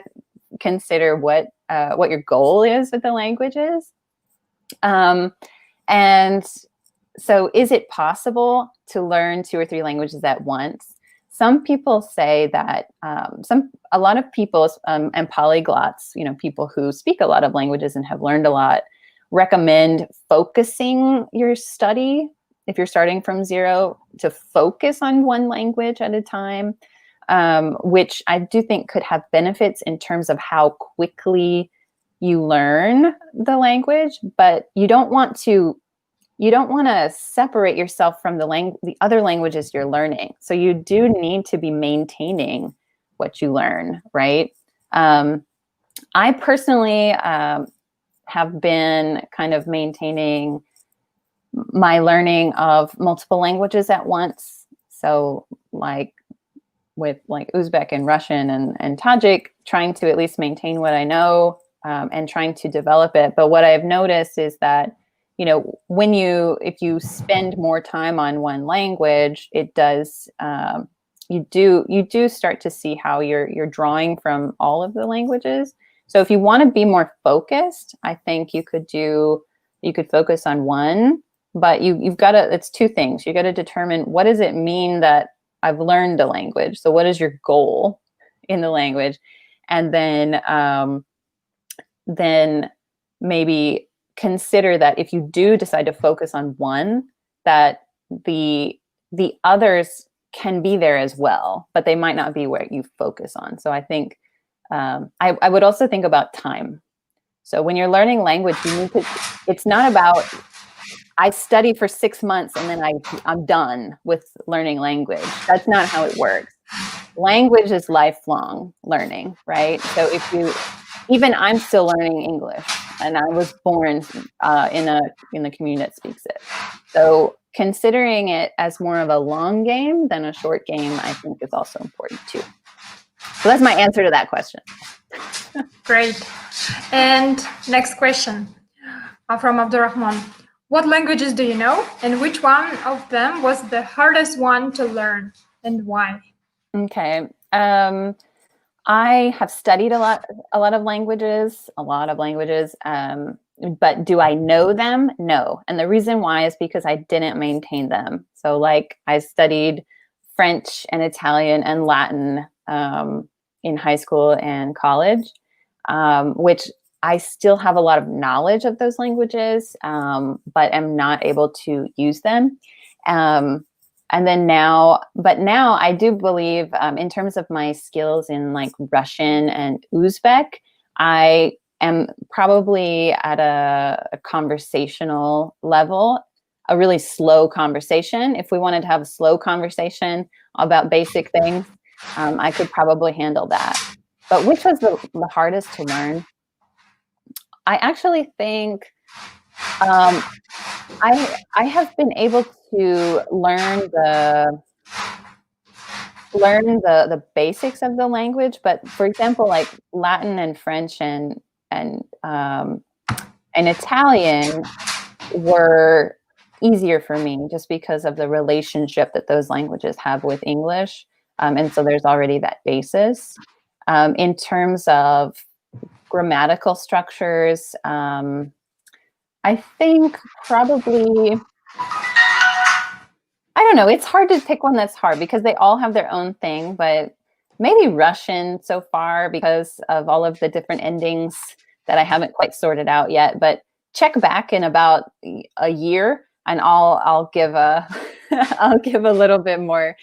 consider what your goal is with the languages. And so is it possible to learn 2 or 3 languages at once? Some people say that a lot of people and polyglots, people who speak a lot of languages and have learned a lot, recommend focusing your study. If you're starting from zero, to focus on one language at a time, which I do think could have benefits in terms of how quickly you learn the language, but you don't want to separate yourself from the other languages you're learning. So you do need to be maintaining what you learn, right? I personally have been kind of maintaining my learning of multiple languages at once. So with Uzbek and Russian and Tajik, trying to at least maintain what I know, and trying to develop it. But what I've noticed is that, if you spend more time on one language, it does, you do start to see how you're drawing from all of the languages. So if you want to be more focused, I think you could focus on one, but you've got to, it's 2 things. You got to determine, what does it mean that I've learned a language? So what is your goal in the language? And then maybe consider that if you do decide to focus on one, that the others can be there as well, but they might not be where you focus on. So I think I would also think about time. So when you're learning language, you need to, it's not about, I study for 6 months and then I'm done with learning language. That's not how it works. Language is lifelong learning, right? So if you, even I'm still learning English, and I was born in a community that speaks it. So considering it as more of a long game than a short game, I think is also important too. So that's my answer to that question. Great. And next question from Abdurrahman. What languages do you know, and which one of them was the hardest one to learn, and why? Okay. I have studied a lot of languages, but do I know them? No. And the reason why is because I didn't maintain them. So like I studied French and Italian and Latin in high school and college, which I still have a lot of knowledge of those languages, but am not able to use them. And then now I do believe in terms of my skills in like Russian and Uzbek, I am probably at a conversational level, a really slow conversation. If we wanted to have a slow conversation about basic things, I could probably handle that. But which was the hardest to learn? I actually think I have been able to learn the basics of the language, but for example, like Latin and French and Italian were easier for me just because of the relationship that those languages have with English, and so there's already that basis. In terms of grammatical structures, I think probably, I don't know, it's hard to pick one that's hard because they all have their own thing, but maybe Russian so far because of all of the different endings that I haven't quite sorted out yet. But check back in about a year and I'll give a I'll give a little bit more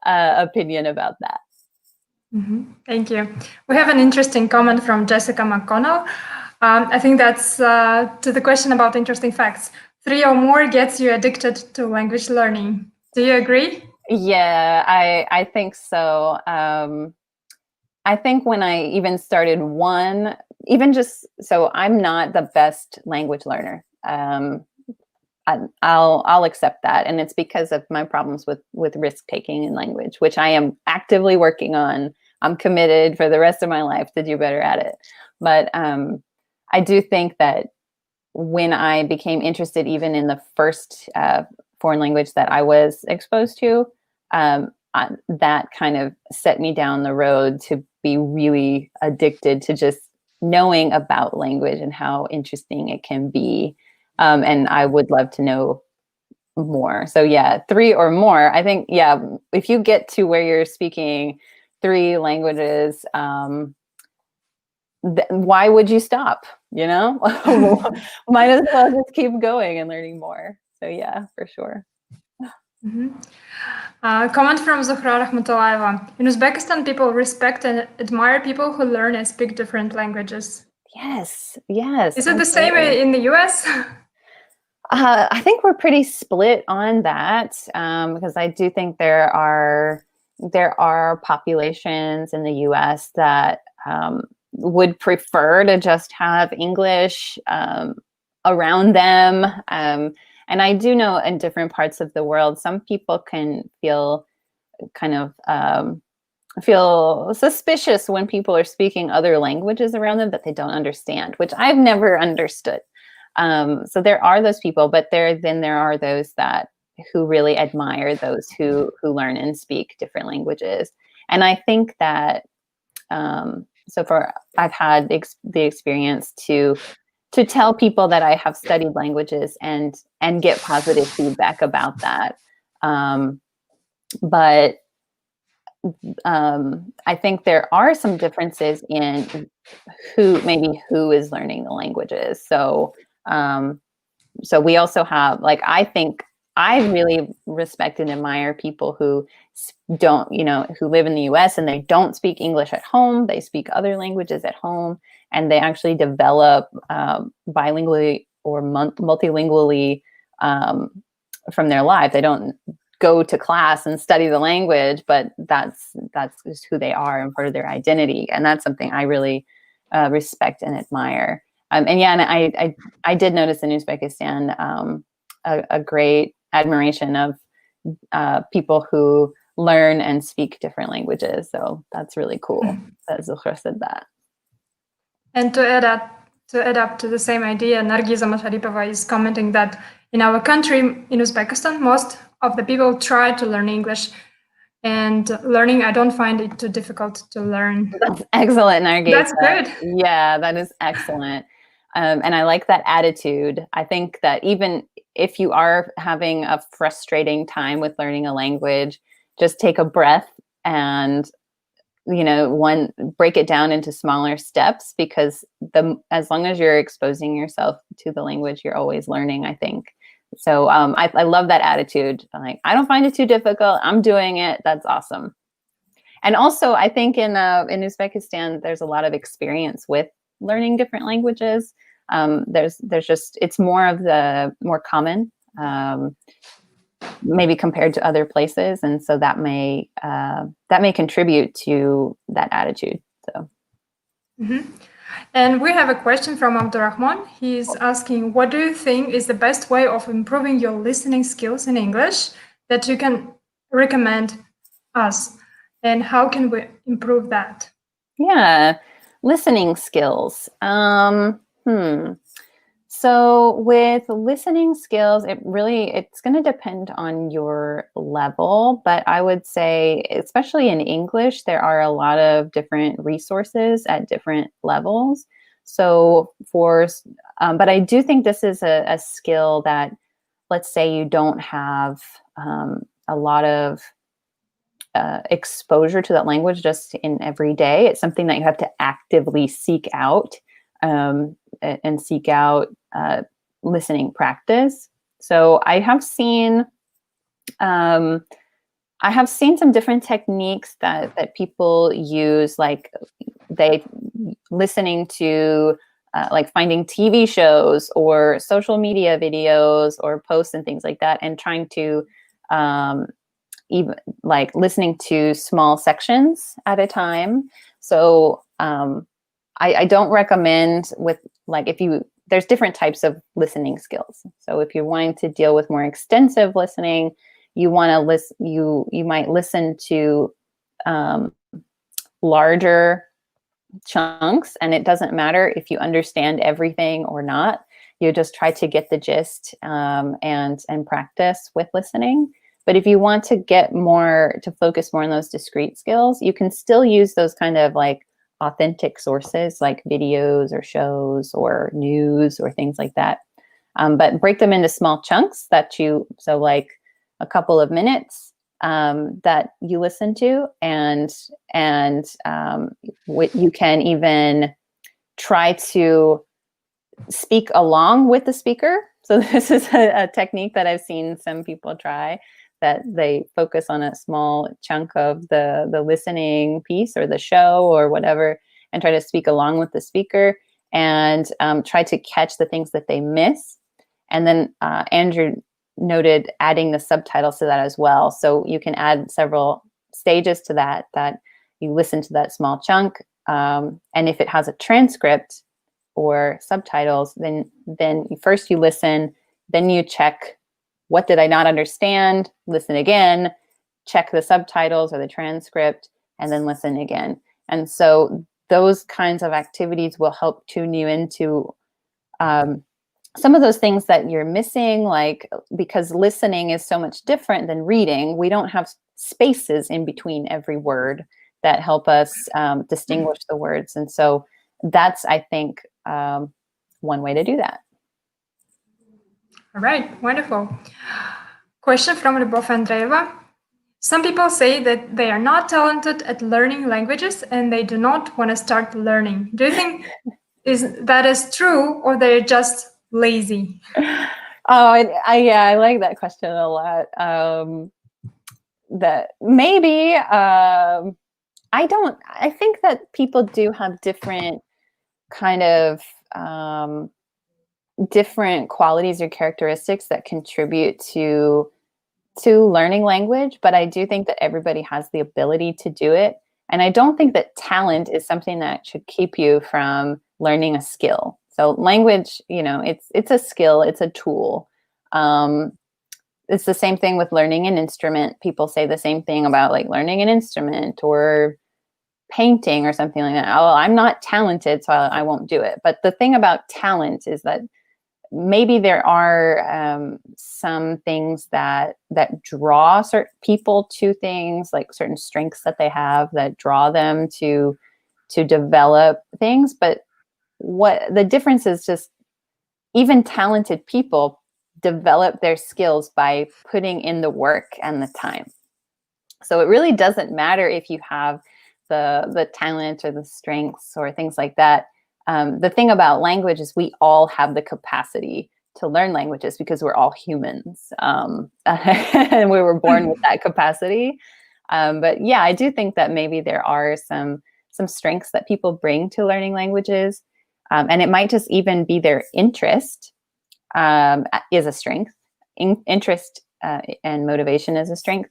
opinion about that. Mm-hmm. Thank you. We have an interesting comment from Jessica McConnell. I think that's to the question about interesting facts. 3 or more gets you addicted to language learning. Do you agree? Yeah, I think so. I think when I even started one, even just, so I'm not the best language learner. I'll accept that. And it's because of my problems with risk taking in language, which I am actively working on. I'm committed for the rest of my life to do better at it. But I do think that when I became interested, even in the first foreign language that I was exposed to, that kind of set me down the road to be really addicted to just knowing about language and how interesting it can be. And I would love to know more. So yeah, 3 or more. I think, yeah, if you get to where you're speaking 3 languages, why would you stop? You know, might as well just keep going and learning more. So yeah, for sure. Mm-hmm. Comment from Zuhra Rahmatullaeva. In Uzbekistan, people respect and admire people who learn and speak different languages. Yes, yes. Is it the same in the US? I think we're pretty split on that because I do think there are populations in the US that would prefer to just have English around them. And I do know in different parts of the world, some people can feel kind of feel suspicious when people are speaking other languages around them that they don't understand, which I've never understood. So there are those people, but there are those who really admire those who learn and speak different languages. And I think that I've had the experience to tell people that I have studied languages and get positive feedback about that. But I think there are some differences in who is learning the languages. So we also have, like, I think I really respect and admire people who don't, who live in the US and they don't speak English at home. They speak other languages at home, and they actually develop bilingually or multilingually from their life. They don't go to class and study the language, but that's just who they are and part of their identity. And that's something I really respect and admire. And yeah, and I did notice in Uzbekistan a great admiration of people who learn and speak different languages. So that's really cool that Zuhra said that. And to add up to the same idea, Nargiza Masharipova is commenting that in our country, in Uzbekistan, most of the people try to learn English. And learning, I don't find it too difficult to learn. That's excellent, Nargiza. That's good. Yeah, that is excellent. And I like that attitude. I think that even if you are having a frustrating time with learning a language, just take a breath and break it down into smaller steps, because as long as you're exposing yourself to the language, you're always learning, I think. So I love that attitude. Like, I don't find it too difficult. I'm doing it. That's awesome. And also, I think in Uzbekistan, there's a lot of experience with learning different languages. There's just, it's more common, maybe compared to other places, and so that may contribute to that attitude. So. Mm-hmm. And we have a question from Abdurrahman. He's asking, what do you think is the best way of improving your listening skills in English that you can recommend us? And how can we improve that? Yeah, listening skills. So with listening skills, it's going to depend on your level, but I would say, especially in English, there are a lot of different resources at different levels. So but I do think this is a skill that, let's say you don't have a lot of exposure to that language just in every day. It's something that you have to actively seek out and seek out listening practice. So I have seen some different techniques that people use, like listening to like finding TV shows or social media videos or posts and things like that, and trying to even like listening to small sections at a time. So I don't recommend there's different types of listening skills. So if you're wanting to deal with more extensive listening, you might listen to larger chunks, and it doesn't matter if you understand everything or not. You just try to get the gist and practice with listening. But if you want to focus more on those discrete skills, you can still use those kind of like authentic sources like videos or shows or news or things like that. But break them into small chunks so like a couple of minutes that you listen to, and you can even try to speak along with the speaker. So this is a technique that I've seen some people try, that they focus on a small chunk of the listening piece or the show or whatever, and try to speak along with the speaker, and try to catch the things that they miss. And then Andrew noted adding the subtitles to that as well. So you can add several stages to that you listen to that small chunk. And if it has a transcript or subtitles, then first you listen, then you check, what did I not understand? Listen again, check the subtitles or the transcript, and then listen again. And so those kinds of activities will help tune you into some of those things that you're missing, because listening is so much different than reading. We don't have spaces in between every word that help us distinguish the words. And so that's, I think, one way to do that. All right, wonderful. Question from Lyubov Andreeva. Some people say that they are not talented at learning languages and they do not want to start learning. Do you think that is true, or they're just lazy? Oh, yeah, I like that question a lot. That maybe I think that people do have different kind of different qualities or characteristics that contribute to learning language, but I do think that everybody has the ability to do it. And I don't think that talent is something that should keep you from learning a skill. So language, it's a skill, it's a tool. It's the same thing with learning an instrument. People say the same thing about like learning an instrument or painting or something like that. Oh, I'm not talented, so I won't do it. But the thing about talent is that maybe there are some things that draw certain people to things, like certain strengths that they have that draw them to develop things. But what the difference is, just even talented people develop their skills by putting in the work and the time. So it really doesn't matter if you have the talent or the strengths or things like that. The thing about language is we all have the capacity to learn languages because we're all humans, and we were born with that capacity. But yeah, I do think that maybe there are some strengths that people bring to learning languages, and it might just even be their interest is a strength. Interest and motivation is a strength.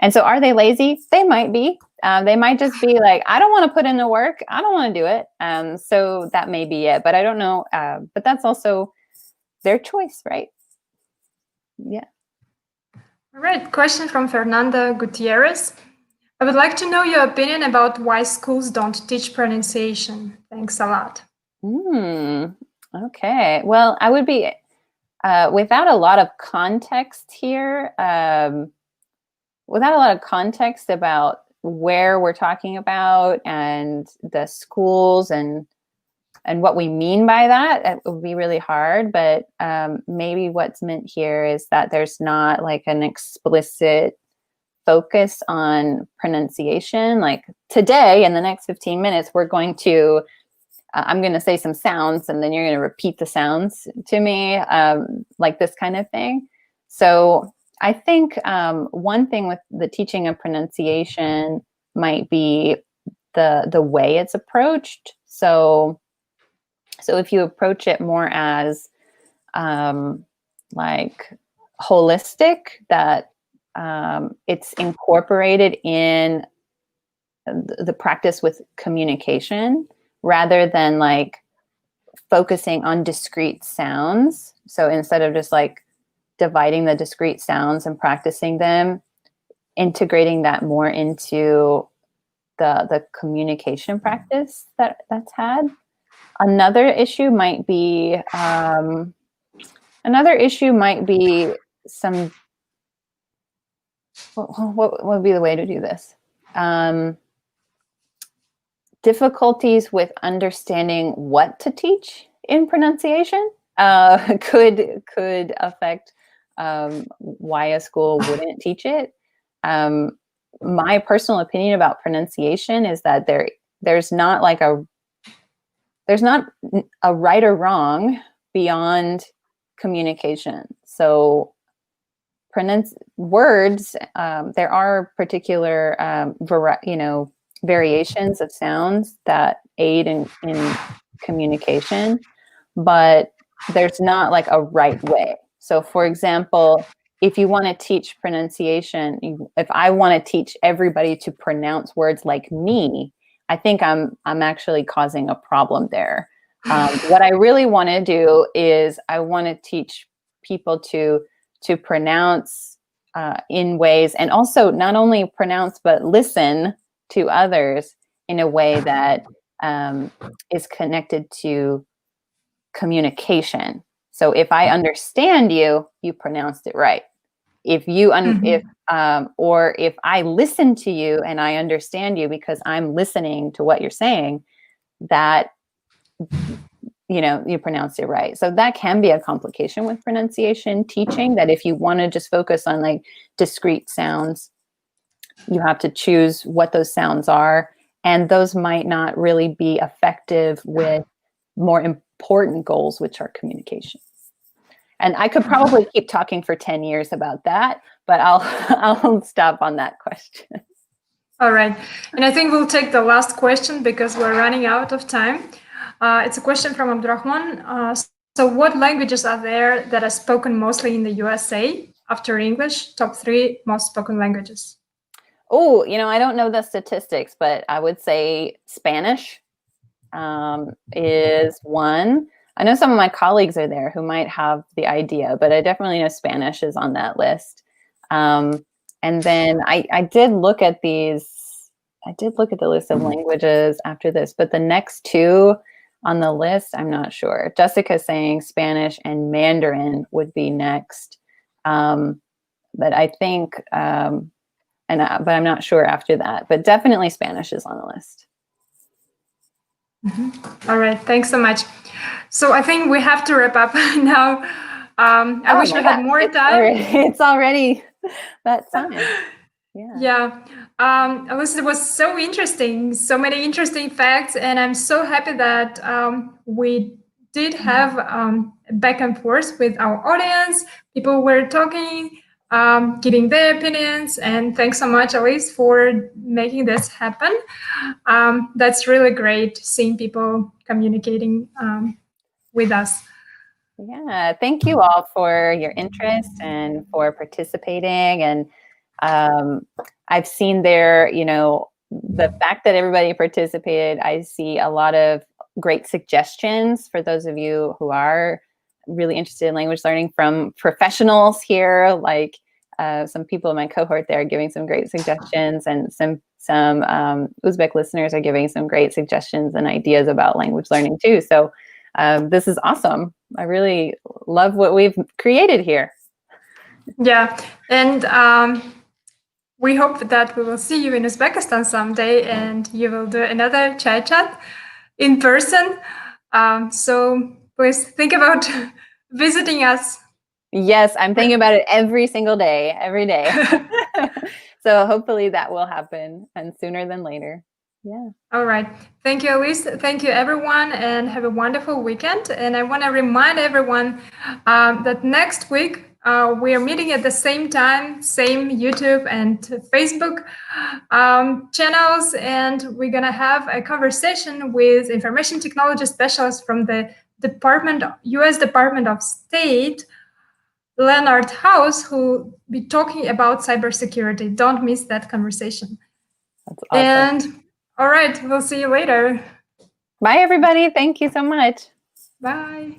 And so are they lazy? They might be. They might just be like, I don't want to put in the work. I don't want to do it. So that may be it. But I don't know. But that's also their choice, right? Yeah. All right, question from Fernanda Gutierrez. I would like to know your opinion about why schools don't teach pronunciation. Thanks a lot. Okay. Well, I would be, without a lot of context here, without a lot of context about where we're talking about and the schools and what we mean by that, it would be really hard. But maybe what's meant here is that there's not like an explicit focus on pronunciation. Like today, in the next 15 minutes, we're going to, I'm going to say some sounds and then you're going to repeat the sounds to me, like this kind of thing. So I think one thing with the teaching of pronunciation might be the way it's approached. So if you approach it more as like holistic, that it's incorporated in the practice with communication rather than like focusing on discrete sounds. So instead of just like dividing the discrete sounds and practicing them, integrating that more into the communication practice that's had. Another issue might be some, what would be the way to do this? Difficulties with understanding what to teach in pronunciation could affect why a school wouldn't teach it. My personal opinion about pronunciation is that there's not a right or wrong beyond communication. So words, there are particular variations of sounds that aid in communication, but there's not like a right way. So for example, if you want to teach pronunciation, if I want to teach everybody to pronounce words like me, I think I'm actually causing a problem there. What I really want to do is I want to teach people to pronounce in ways, and also not only pronounce but listen to others in a way that is connected to communication. So if I understand you, you pronounced it right. If you if I listen to you and I understand you because I'm listening to what you're saying, that you pronounced it right. So that can be a complication with pronunciation teaching, that if you want to just focus on like discrete sounds, you have to choose what those sounds are, and those might not really be effective with more important goals, which are communication. And I could probably keep talking for 10 years about that, but I'll stop on that question. All right. And I think we'll take the last question because we're running out of time. It's a question from Abdurrahman. So what languages are there that are spoken mostly in the USA after English? Top 3 most spoken languages. Oh, I don't know the statistics, but I would say Spanish is one. I know some of my colleagues are there who might have the idea, but I definitely know Spanish is on that list. And then I did look at the list of languages after this, but the next 2 on the list, I'm not sure. Jessica's saying Spanish and Mandarin would be next. But I think, but I'm not sure after that, but definitely Spanish is on the list. All right, thanks so much. So I think we have to wrap up now. I wish we had more time. It's already that time. Yeah. Elise, it was so interesting, so many interesting facts, and I'm so happy that we did have back and forth with our audience. People were talking, giving their opinions, and thanks so much, Elise, for making this happen. That's really great seeing people communicating with us. Yeah, thank you all for your interest and for participating. And I've seen there, the fact that everybody participated, I see a lot of great suggestions for those of you who are really interested in language learning from professionals here, like some people in my cohort there are giving some great suggestions, and some Uzbek listeners are giving some great suggestions and ideas about language learning too. So this is awesome. I really love what we've created here. Yeah, and we hope that we will see you in Uzbekistan someday, and you will do another chai chat in person. So please think about visiting us. Yes, I'm thinking about it every single day, every day. So hopefully that will happen, and sooner than later. Yeah. All right. Thank you, Elise. Thank you, everyone, and have a wonderful weekend. And I want to remind everyone that next week we are meeting at the same time, same YouTube and Facebook channels, and we're going to have a conversation with information technology specialists from the U.S. Department of State, Leonard House, who will be talking about cybersecurity. Don't miss that conversation. That's awesome. And all right, we'll see you later. Bye, everybody. Thank you so much. Bye.